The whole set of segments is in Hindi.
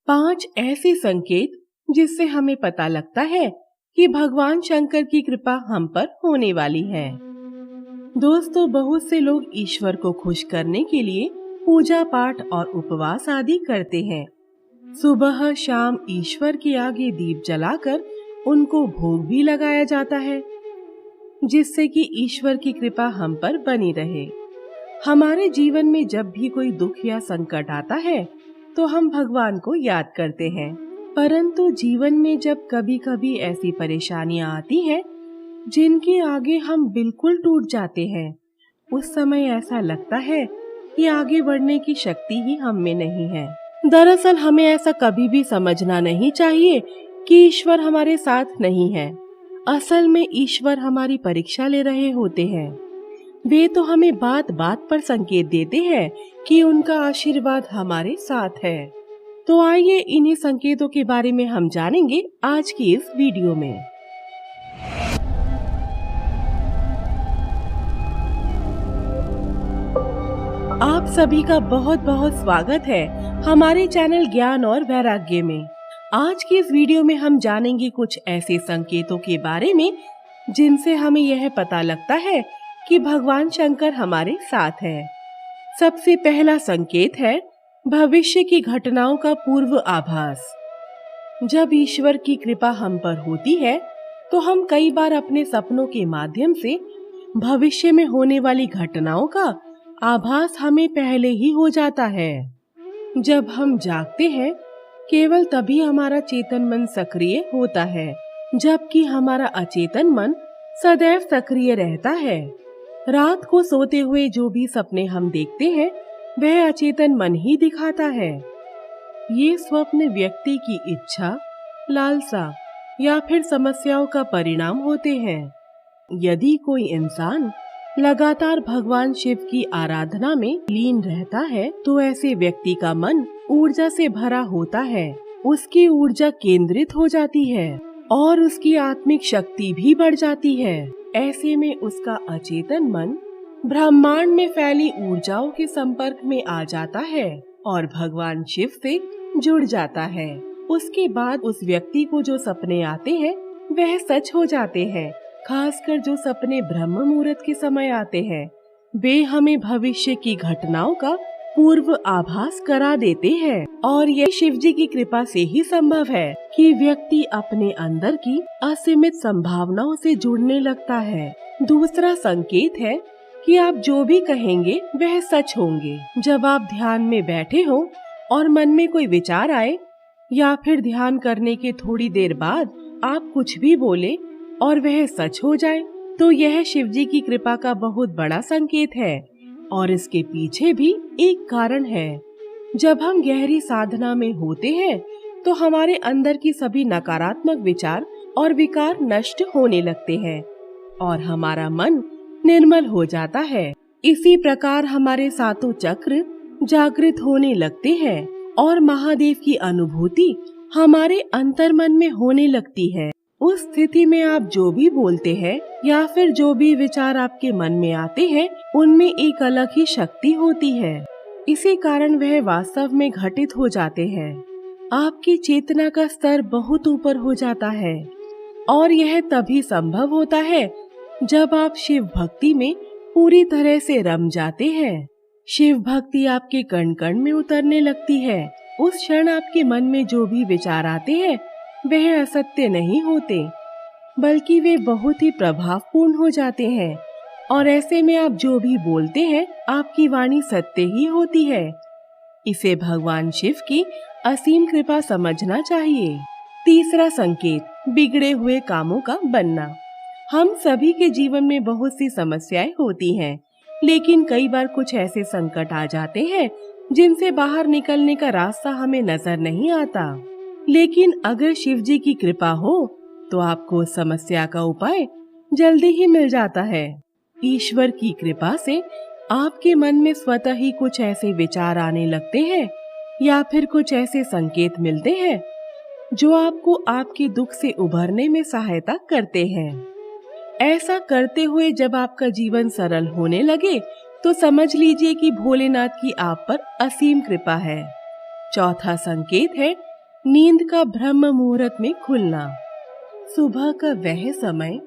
5 ऐसे संकेत जिससे हमें पता लगता है कि भगवान शंकर की कृपा हम पर होने वाली है। दोस्तों, बहुत से लोग ईश्वर को खुश करने के लिए पूजा पाठ और उपवास आदि करते हैं। सुबह शाम ईश्वर के आगे दीप जलाकर उनको भोग भी लगाया जाता है, जिससे कि ईश्वर की कृपा हम पर बनी रहे। हमारे जीवन में जब भी कोई दुख या संकट आता है तो हम भगवान को याद करते हैं, परंतु जीवन में जब कभी कभी ऐसी परेशानियां आती हैं जिनके आगे हम बिल्कुल टूट जाते हैं, उस समय ऐसा लगता है कि आगे बढ़ने की शक्ति ही हम में नहीं है। दरअसल हमें ऐसा कभी भी समझना नहीं चाहिए कि ईश्वर हमारे साथ नहीं है। असल में ईश्वर हमारी परीक्षा ले रहे होते हैं। वे तो हमें बात बात पर संकेत देते हैं कि उनका आशीर्वाद हमारे साथ है। तो आइए इन्हीं संकेतों के बारे में हम जानेंगे आज की इस वीडियो में। आप सभी का बहुत बहुत स्वागत है हमारे चैनल ज्ञान और वैराग्य में। आज की इस वीडियो में हम जानेंगे कुछ ऐसे संकेतों के बारे में जिनसे हमें यह पता लगता है कि भगवान शंकर हमारे साथ है। सबसे पहला संकेत है भविष्य की घटनाओं का पूर्व आभास। जब ईश्वर की कृपा हम पर होती है तो हम कई बार अपने सपनों के माध्यम से भविष्य में होने वाली घटनाओं का आभास हमें पहले ही हो जाता है। जब हम जागते हैं केवल तभी हमारा चेतन मन सक्रिय होता है, जबकि हमारा अचेतन मन सदैव सक्रिय रहता है। रात को सोते हुए जो भी सपने हम देखते हैं वह अचेतन मन ही दिखाता है। ये स्वप्न व्यक्ति की इच्छा, लालसा या फिर समस्याओं का परिणाम होते हैं। यदि कोई इंसान लगातार भगवान शिव की आराधना में लीन रहता है तो ऐसे व्यक्ति का मन ऊर्जा से भरा होता है। उसकी ऊर्जा केंद्रित हो जाती है और उसकी आत्मिक शक्ति भी बढ़ जाती है। ऐसे में उसका अचेतन मन ब्रह्मांड में फैली ऊर्जाओं के संपर्क में आ जाता है और भगवान शिव से जुड़ जाता है। उसके बाद उस व्यक्ति को जो सपने आते हैं वह सच हो जाते हैं। खासकर जो सपने ब्रह्म मुहूर्त के समय आते हैं वे हमें भविष्य की घटनाओं का पूर्व आभास करा देते हैं। और ये शिव जी की कृपा से ही संभव है कि व्यक्ति अपने अंदर की असीमित संभावनाओं से जुड़ने लगता है। दूसरा संकेत है कि आप जो भी कहेंगे वह सच होंगे। जब आप ध्यान में बैठे हो और मन में कोई विचार आए या फिर ध्यान करने के थोड़ी देर बाद आप कुछ भी बोले और वह सच हो जाए तो यह शिव जी की कृपा का बहुत बड़ा संकेत है। और इसके पीछे भी एक कारण है। जब हम गहरी साधना में होते हैं तो हमारे अंदर की सभी नकारात्मक विचार और विकार नष्ट होने लगते हैं और हमारा मन निर्मल हो जाता है। इसी प्रकार हमारे सातों चक्र जागृत होने लगते हैं और महादेव की अनुभूति हमारे अंतर्मन में होने लगती है। उस स्थिति में आप जो भी बोलते हैं या फिर जो भी विचार आपके मन में आते हैं उनमें एक अलग ही शक्ति होती है। इसी कारण वह वास्तव में घटित हो जाते हैं। आपकी चेतना का स्तर बहुत ऊपर हो जाता है और यह तभी संभव होता है जब आप शिव भक्ति में पूरी तरह से रम जाते हैं। शिव भक्ति आपके कण कण में उतरने लगती है। उस क्षण आपके मन में जो भी विचार आते हैं वह असत्य नहीं होते बल्कि वे बहुत ही प्रभावपूर्ण हो जाते हैं और ऐसे में आप जो भी बोलते हैं आपकी वाणी सत्य ही होती है। इसे भगवान शिव की असीम कृपा समझना चाहिए। तीसरा संकेत, बिगड़े हुए कामों का बनना। हम सभी के जीवन में बहुत सी समस्याएं होती हैं, लेकिन कई बार कुछ ऐसे संकट आ जाते हैं जिनसे बाहर निकलने का रास्ता हमें नजर नहीं आता। लेकिन अगर शिव जी की कृपा हो तो आपको उस समस्या का उपाय जल्दी ही मिल जाता है। ईश्वर की कृपा से आपके मन में स्वतः ही कुछ ऐसे विचार आने लगते हैं या फिर कुछ ऐसे संकेत मिलते हैं जो आपको आपके दुख से उभरने में सहायता करते हैं। ऐसा करते हुए जब आपका जीवन सरल होने लगे तो समझ लीजिए कि भोलेनाथ की आप पर असीम कृपा है। चौथा संकेत है नींद का ब्रह्म मुहूर्त में खुलना। सुबह का वह समय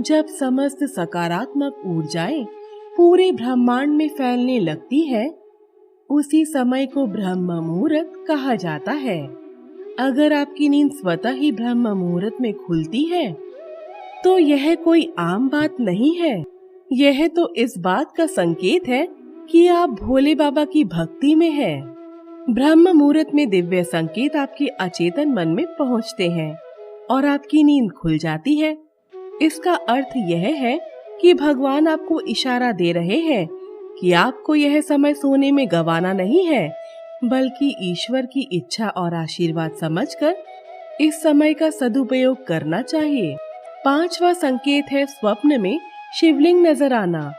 जब समस्त सकारात्मक ऊर्जाएं पूरे ब्रह्मांड में फैलने लगती है, उसी समय को ब्रह्म मुहूर्त कहा जाता है। अगर आपकी नींद स्वतः ही ब्रह्म मुहूर्त में खुलती है तो यह कोई आम बात नहीं है। यह तो इस बात का संकेत है कि आप भोले बाबा की भक्ति में हैं। ब्रह्म मुहूर्त में दिव्य संकेत आपके अचेतन मन में पहुंचते हैं और आपकी नींद खुल जाती है। इसका अर्थ यह है कि भगवान आपको इशारा दे रहे हैं कि आपको यह समय सोने में गंवाना नहीं है, बल्कि ईश्वर की इच्छा और आशीर्वाद समझकर इस समय का सदुपयोग करना चाहिए। 5वां संकेत है स्वप्न में शिवलिंग नजर आना।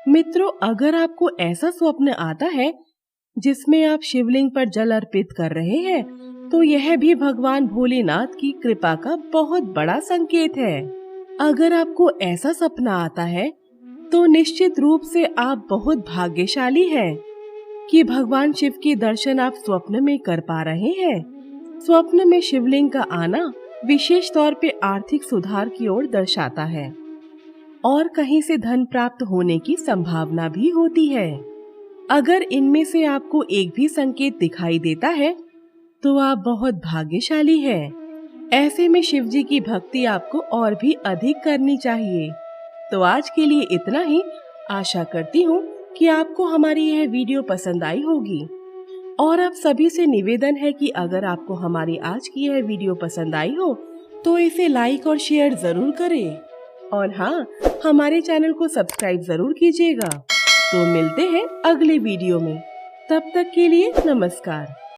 मित्रों, अगर आपको ऐसा स्वप्न आता है जिसमें आप शिवलिंग पर जल अर्पित कर रहे हैं, तो यह भी भगवान भोलेनाथ की कृपा का बहुत बड़ा संकेत है। अगर आपको ऐसा सपना आता है तो निश्चित रूप से आप बहुत भाग्यशाली हैं कि भगवान शिव के दर्शन आप स्वप्न में कर पा रहे हैं। स्वप्न में शिवलिंग का आना विशेष तौर पे आर्थिक सुधार की ओर दर्शाता है और कहीं से धन प्राप्त होने की संभावना भी होती है। अगर इनमें से आपको एक भी संकेत दिखाई देता है तो आप बहुत भाग्यशाली हैं। ऐसे में शिव जी की भक्ति आपको और भी अधिक करनी चाहिए। तो आज के लिए इतना ही। आशा करती हूँ कि आपको हमारी यह वीडियो पसंद आई होगी और आप सभी से निवेदन है कि अगर आपको हमारी आज की यह वीडियो पसंद आई हो तो इसे लाइक और शेयर जरूर करें और हाँ, हमारे चैनल को सब्सक्राइब जरूर कीजिएगा। तो मिलते हैं अगले वीडियो में। तब तक के लिए नमस्कार।